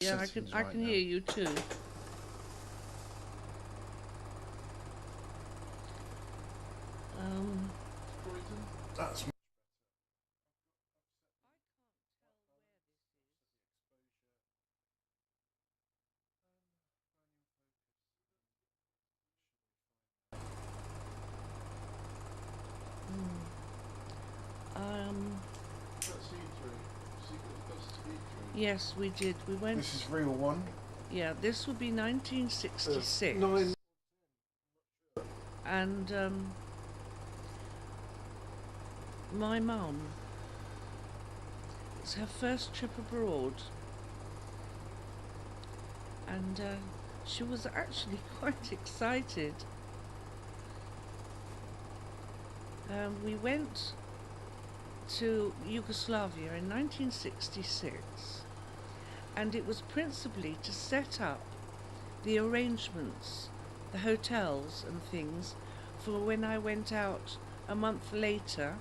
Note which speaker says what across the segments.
Speaker 1: Yeah, I can hear you too.
Speaker 2: That's
Speaker 1: Um, yes, we did. We went.
Speaker 2: This is reel one.
Speaker 1: Yeah, this would be 1966.
Speaker 2: Nine.
Speaker 1: And my mum, it's her first trip abroad, and she was actually quite excited. We went to Yugoslavia in 1966, and it was principally to set up the arrangements, the hotels and things, for when I went out a month later,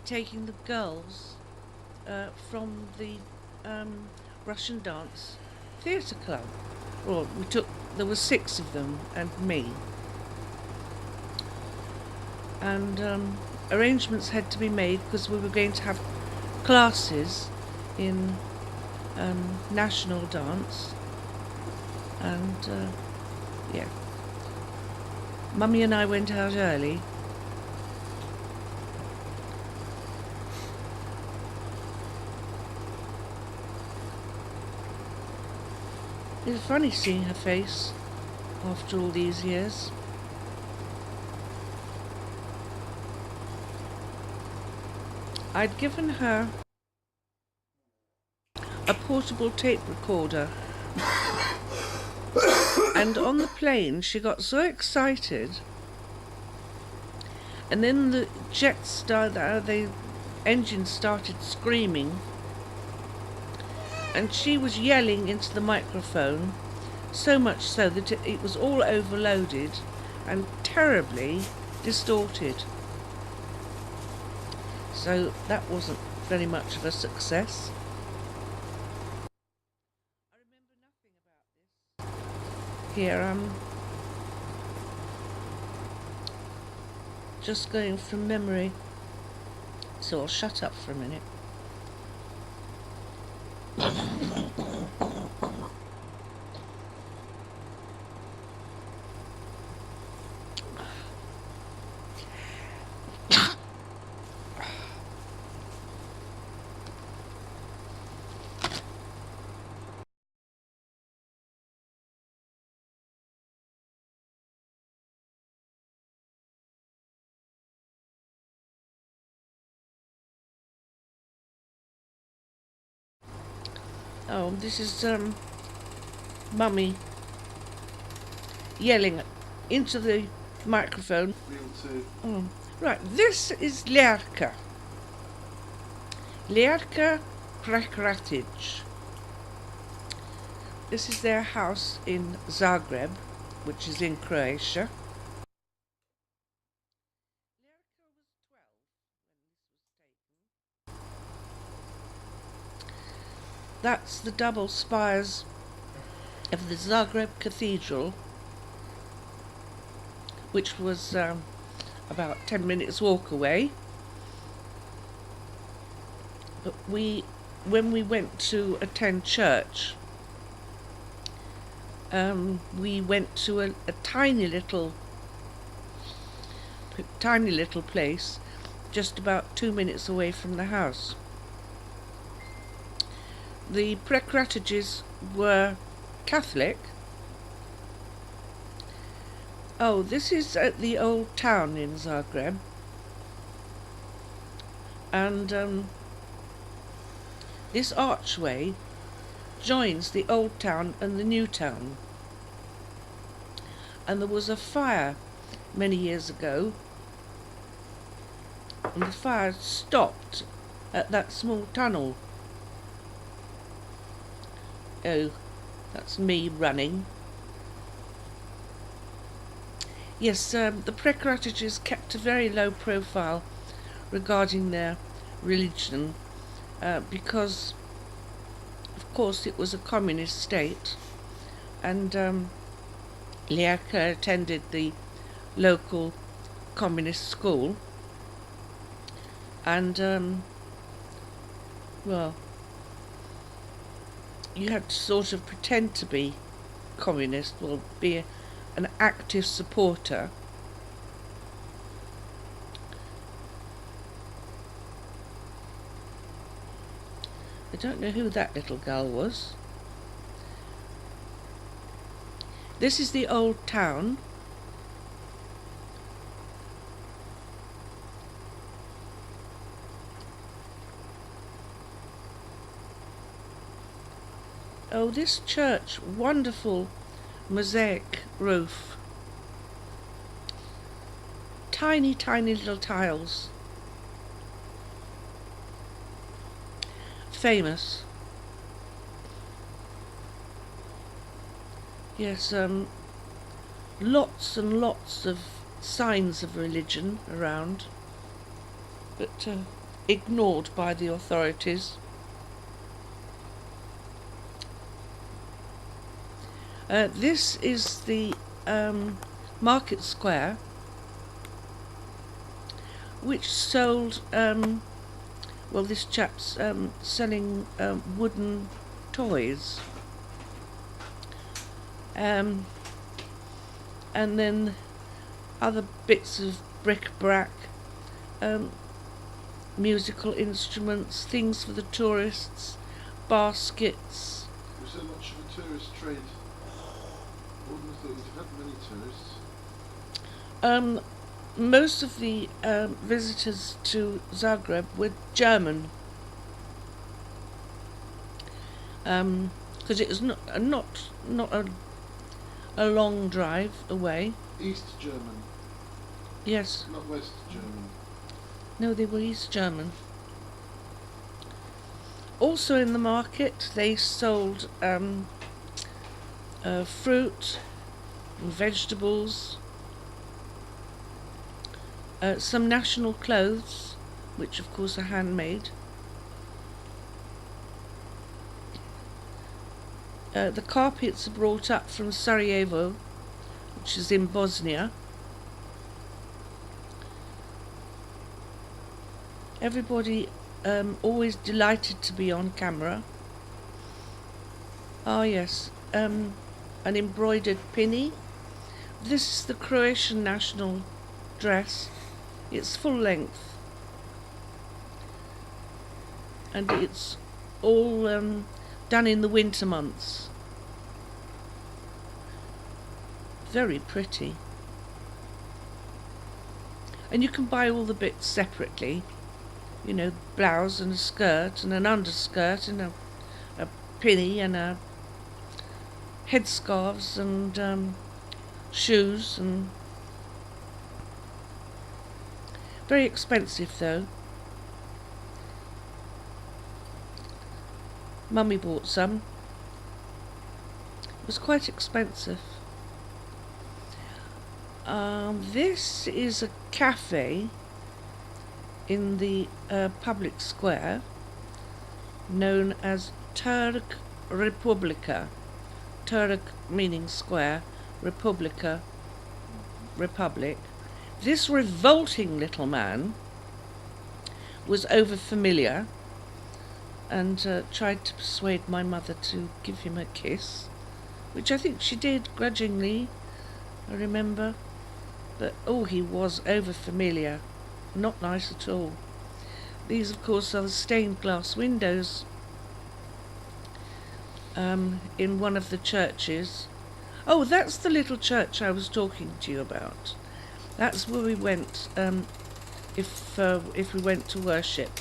Speaker 1: taking the girls from the Russian Dance Theatre Club. Well, there were 6 of them and me. And arrangements had to be made because we were going to have classes in national dance. And yeah, Mummy and I went out early. It was funny seeing her face after all these years. I'd given her a portable tape recorder, and on the plane she got so excited, and then the the engine started screaming, and she was yelling into the microphone, so much so that it was all overloaded and terribly distorted. So that wasn't very much of a success. I remember nothing about this. Here I'm just going from memory, so I'll shut up for a minute. Oh, this is Mummy yelling into the microphone.
Speaker 2: Reel two.
Speaker 1: Oh, right, this is Lerka. Lerka Prekratic. This is their house in Zagreb, which is in Croatia. That's the double spires of the Zagreb Cathedral, which was about 10 minutes walk away. But when we went to attend church, we went to a tiny little place just about 2 minutes away from the house. The Prekratiges were Catholic. Oh, this is at the old town in Zagreb, and this archway joins the old town and the new town. And there was a fire many years ago, and the fire stopped at that small tunnel. Oh, that's me running. Yes, the Prekratiges kept a very low profile regarding their religion because, of course, it was a communist state, and Lieka attended the local communist school, and well, you had to sort of pretend to be communist, or be an active supporter. I don't know who that little girl was. This is the old town. Oh, this church, wonderful mosaic roof. Tiny, tiny little tiles. Famous. Yes, lots and lots of signs of religion around, but ignored by the authorities. This is the market square, which sold, well, this chap's selling wooden toys. And then other bits of bric-a-brac, musical instruments, things for the tourists, baskets.
Speaker 2: Was there much of a tourist trade? I wouldn't have thought you'd have had many tourists.
Speaker 1: Most of the visitors to Zagreb were German, because it was not a long drive away.
Speaker 2: East German.
Speaker 1: Yes.
Speaker 2: Not West German.
Speaker 1: No, they were East German. Also in the market, they sold fruit and vegetables. Some national clothes, which of course are handmade. The carpets are brought up from Sarajevo, which is in Bosnia. Everybody always delighted to be on camera. Ah yes, an embroidered pinny. This is the Croatian national dress. It's full length, and it's all done in the winter months. Very pretty. And you can buy all the bits separately, you know, blouse and a skirt and an underskirt and a pinny and a headscarves and shoes, and very expensive though. Mummy bought some. It was quite expensive. This is a cafe in the public square known as Turk Republika. Turk meaning square, Republika, republic. This revolting little man was over familiar and tried to persuade my mother to give him a kiss, which I think she did grudgingly, I remember. But oh, he was over familiar, not nice at all. These of course are the stained glass windows in one of the churches. Oh, that's the little church I was talking to you about. That's where we went if we went to worship.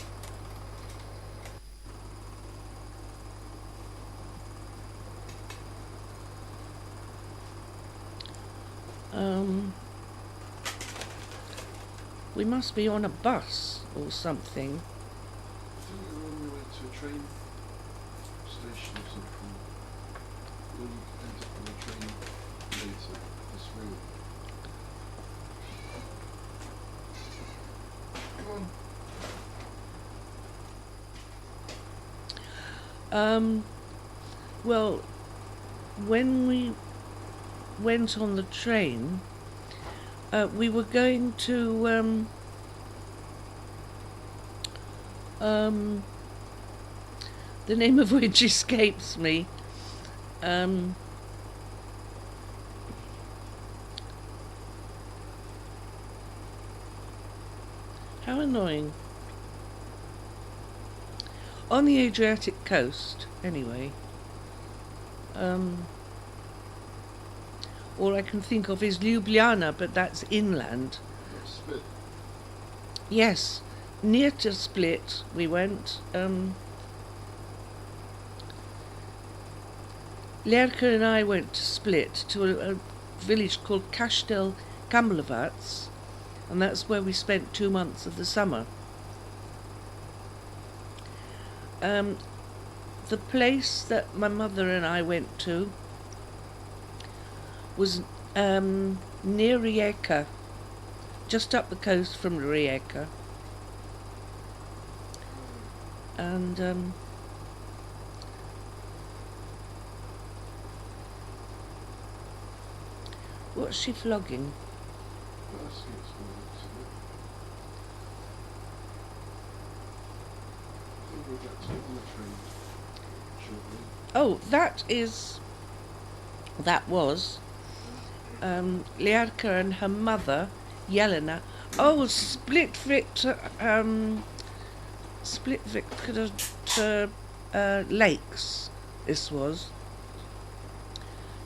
Speaker 1: We must be on a bus or something.
Speaker 2: I think we were on the way to a train station or something. We'll end up on a train later this route. Come on.
Speaker 1: Well, when we went on the train, we were going to the name of which escapes me. How annoying. On the Adriatic coast, anyway. All I can think of is Ljubljana, but that's inland.
Speaker 2: Split.
Speaker 1: Yes, near to Split we went. Lerka and I went to Split, to a village called Kastel Kamlovac, and that's where we spent 2 months of the summer. The place that my mother and I went to was near Rijeka, just up the coast from Rijeka. And what's she flogging?
Speaker 2: Baskets for it, isn't it? I think we'll get to it on the train shortly.
Speaker 1: Oh, that was Liarka and her mother, Jelena. Oh, Split Victor Lakes, this was.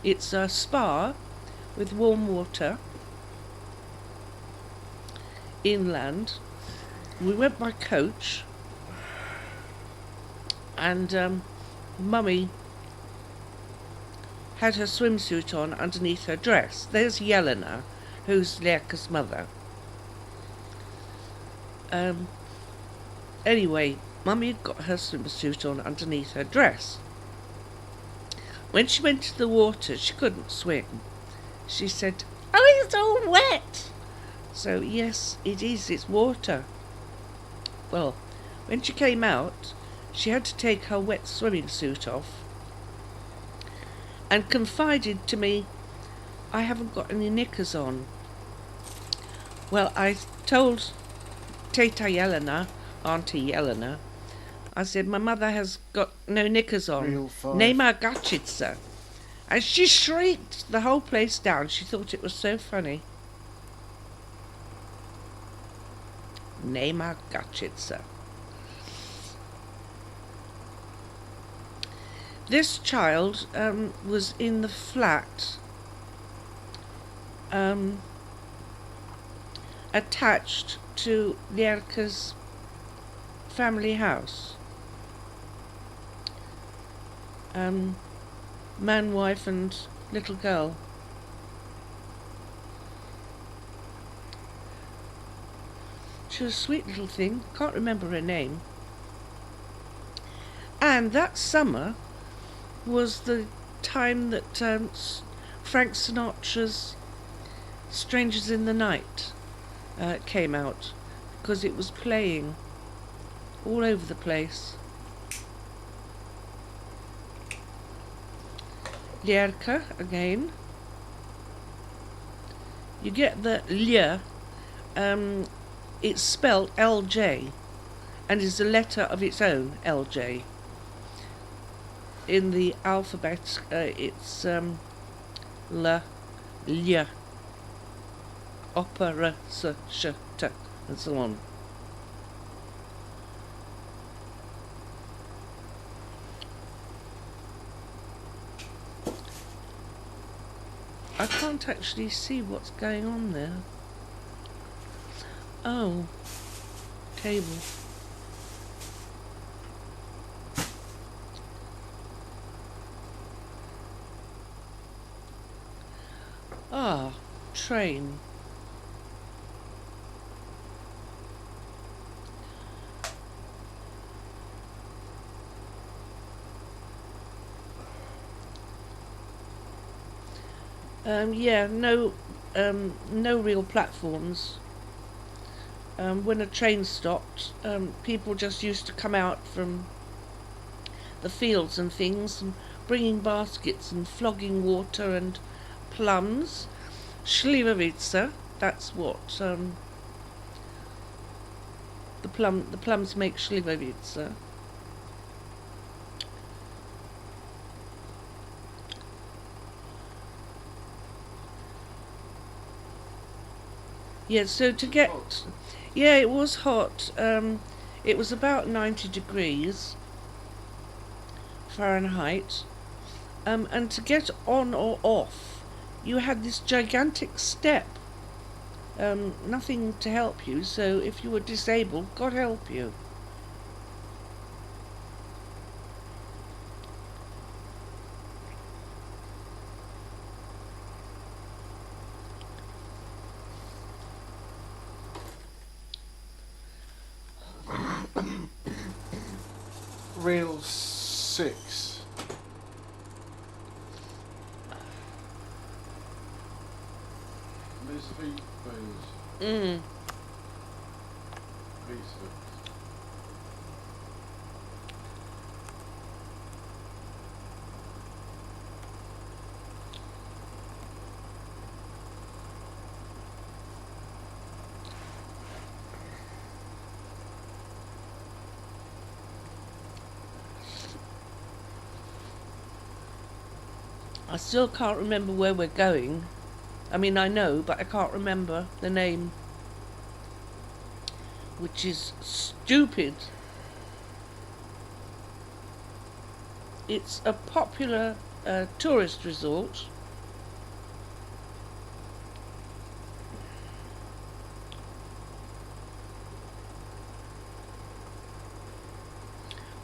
Speaker 1: It's a spa with warm water, inland. We went by coach, and Mummy had her swimsuit on underneath her dress. There's Jelena, who's Lerka's mother. Anyway, Mummy had got her swimsuit on underneath her dress. When she went to the water, she couldn't swim. She said, "Oh, it's all wet." So yes, it is, it's water. Well, when she came out, she had to take her wet swimming suit off and confided to me, "I haven't got any knickers on." Well, I told Teta Jelena, Auntie Jelena, I said, "My mother has got no knickers on.
Speaker 2: Real five.
Speaker 1: Nema gačica." And she shrieked the whole place down. She thought it was so funny. Nema gačica. This child was in the flat attached to Lerka's family house. Man, wife and little girl. She was a sweet little thing, can't remember her name. And that summer was the time that Frank Sinatra's Strangers in the Night came out, because it was playing all over the place. Lerka again. You get the Lj, it's spelled LJ, and is a letter of its own, LJ. In the alphabet, it's L, Lj, Opera, S, Sh, T, and so on. I can't actually see what's going on there. Oh, cable. Ah, train. Yeah, no real platforms. When a train stopped, people just used to come out from the fields and things and bringing baskets and flogging water and plums. Slivovica, that's what the plums make slivovica. Yeah, so to get, yeah, it was hot. It was about 90 degrees Fahrenheit. And to get on or off, you had this gigantic step. Nothing to help you, so if you were disabled, God help you.
Speaker 2: Rail 6. There's the feet fails. Pizza.
Speaker 1: I still can't remember where we're going. I mean, I know, but I can't remember the name, which is stupid. It's a popular tourist resort.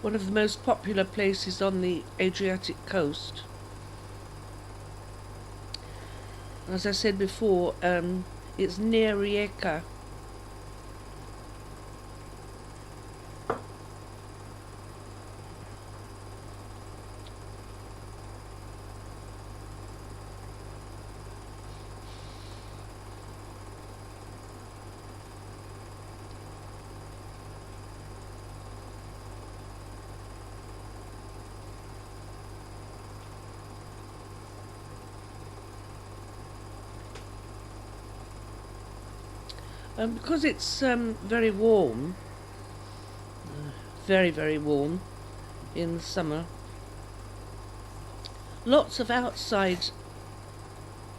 Speaker 1: One of the most popular places on the Adriatic coast. As I said before, it's near Rijeka. Because it's very warm, very, very warm in the summer, lots of outside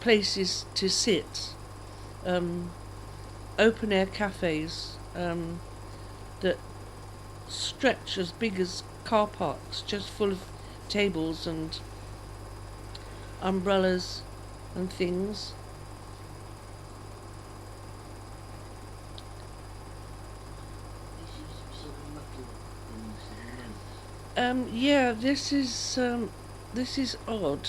Speaker 1: places to sit, open air cafes that stretch as big as car parks, just full of tables and umbrellas and things. Yeah, this is odd.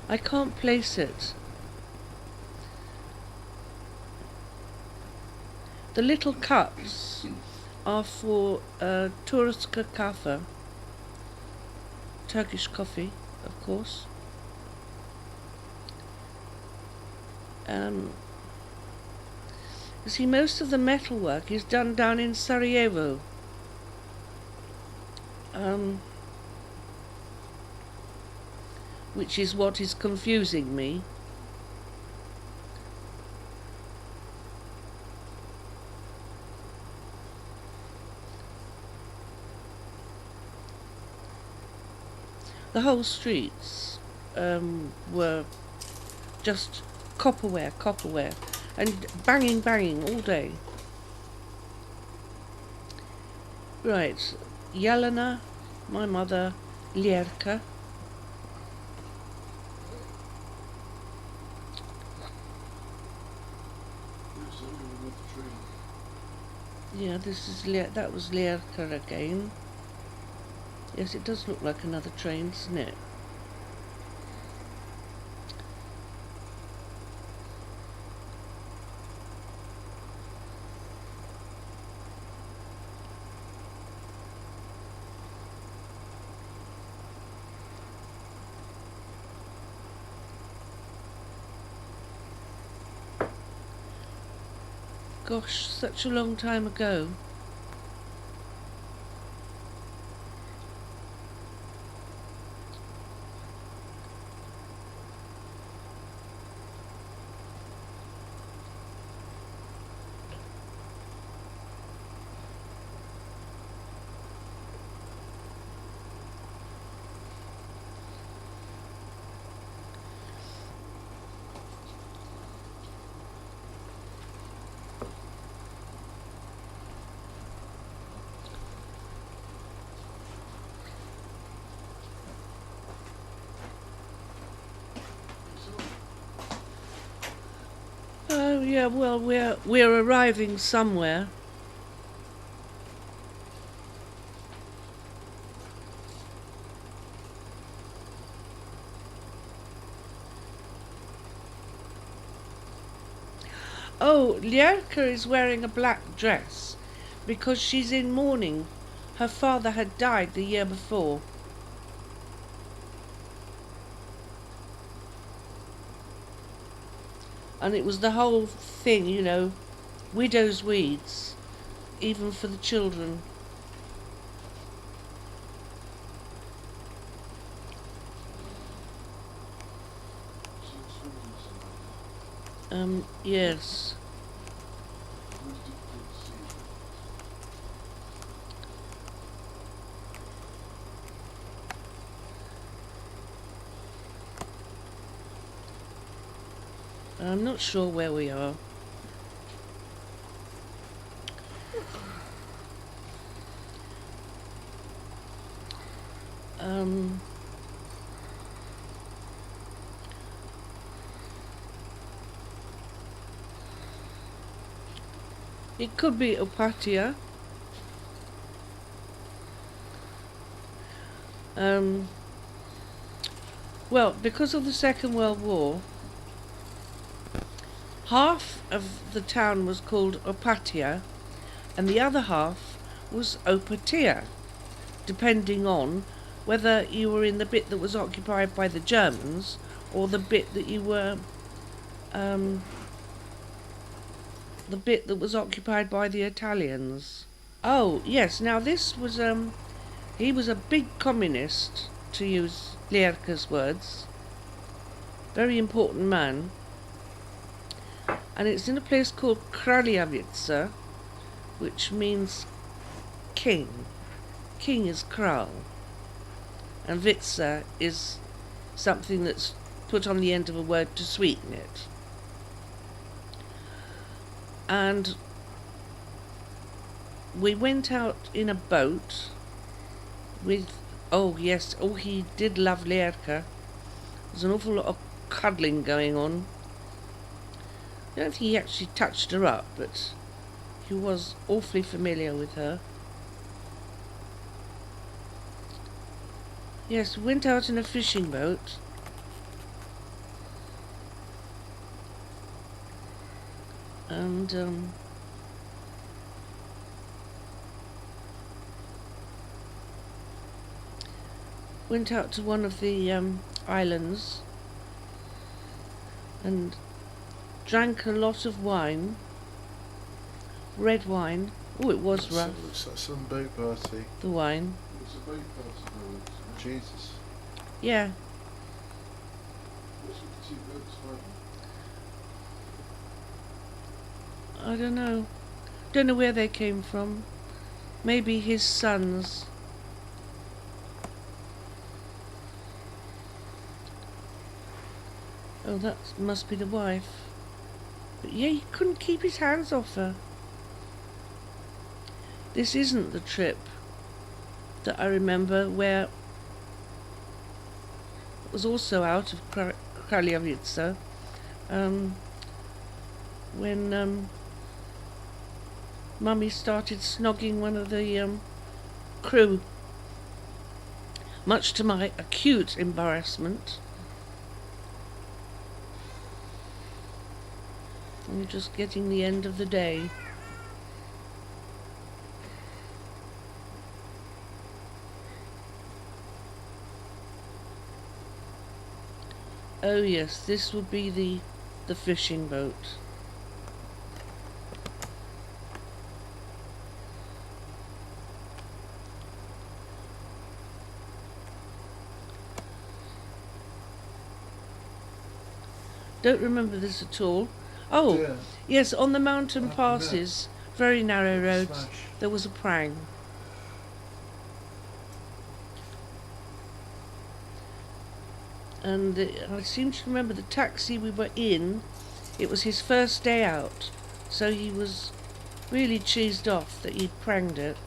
Speaker 1: I can't place it. The little cups are for Turska kafe, Turkish coffee, of course. You see, most of the metalwork is done down in Sarajevo. Which is what is confusing me. The whole streets were just copperware, and banging all day. Right, Jelena, my mother, Ljerka. Yeah, this is that was Ljerka again. Yes, it does look like another train, doesn't it? Gosh, such a long time ago. Oh yeah, well we're arriving somewhere. Oh, Ljerka is wearing a black dress because she's in mourning. Her father had died the year before. And it was the whole thing, you know, widow's weeds, even for the children. Yes. I'm not sure where we are. It could be Opaija. Well, because of the Second World War, half of the town was called Opaija, and the other half was Opatia, depending on whether you were in the bit that was occupied by the Germans or the bit that you were the bit that was occupied by the Italians. Oh yes, now this was he was a big communist, to use Ljerka's words. Very important man. And it's in a place called Kraljevica, which means king. King is Kral. And Vitsa is something that's put on the end of a word to sweeten it. And we went out in a boat with, oh yes, oh he did love Ljerka. There's an awful lot of cuddling going on. I don't think he actually touched her up, but he was awfully familiar with her. Yes, we went out in a fishing boat. And went out to one of the islands and drank a lot of wine, red wine. Oh, it was rough.
Speaker 2: It looks like some boat party.
Speaker 1: The wine.
Speaker 2: It's a boat party, though. Jesus.
Speaker 1: Yeah.
Speaker 2: What's with the two boats fighting?
Speaker 1: I don't know. Don't know where they came from. Maybe his sons. Oh, that must be the wife. But yeah, he couldn't keep his hands off her. This isn't the trip that I remember where it was also out of Kraljevica, when Mummy started snogging one of the crew, much to my acute embarrassment. I'm just getting the end of the day. Oh yes, this would be the fishing boat. Don't remember this at all. Oh,
Speaker 2: Dear.
Speaker 1: yes, on the mountain
Speaker 2: What happened there?
Speaker 1: passes, very narrow roads,
Speaker 2: Smash.
Speaker 1: there was a prang. And I seem to remember the taxi we were in, it was his first day out, so he was really cheesed off that he'd pranged it.